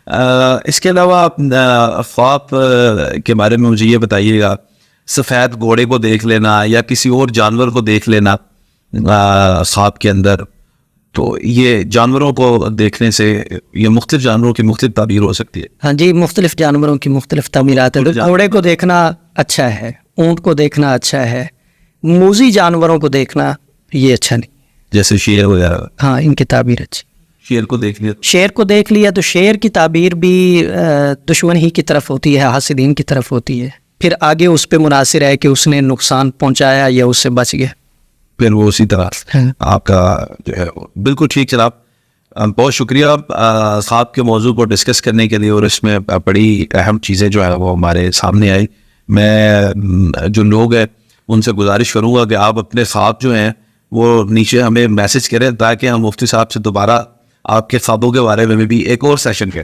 اس کے علاوہ خواب کے بارے میں مجھے یہ بتائیے گا، سفید گھوڑے کو دیکھ لینا یا کسی اور جانور کو دیکھ لینا خواب کے اندر، تو یہ جانوروں کو دیکھنے سے یہ مختلف جانوروں کی مختلف تعبیر ہو سکتی ہے؟ ہاں جی، مختلف جانوروں کی مختلف تعبیرات ہیں. گھوڑے کو دیکھنا اچھا ہے، اونٹ کو دیکھنا اچھا ہے، موذی جانوروں کو دیکھنا یہ اچھا نہیں. جیسے شیر وغیرہ، ہاں ان کی تعبیر اچھی. شیر کو دیکھ لیا، شیر کو دیکھ لیا تو شیر کی تعبیر بھی دشمن ہی کی طرف ہوتی ہے، حاسدین کی طرف ہوتی ہے. پھر آگے اس پہ منحصر ہے کہ اس نے نقصان پہنچایا یا اس سے بچ گیا. پھر وہ اسی طرح آپ کا جو ہے بالکل ٹھیک. جناب بہت شکریہ خواب کے موضوع کو ڈسکس کرنے کے لیے، اور اس میں بڑی اہم چیزیں جو ہے وہ ہمارے سامنے آئی. میں جو لوگ ہیں ان سے گزارش کروں گا کہ آپ اپنے خواب جو ہیں وہ نیچے ہمیں میسج کریں تاکہ ہم مفتی صاحب سے دوبارہ آپ کے خوابوں کے بارے میں بھی ایک اور سیشن کریں.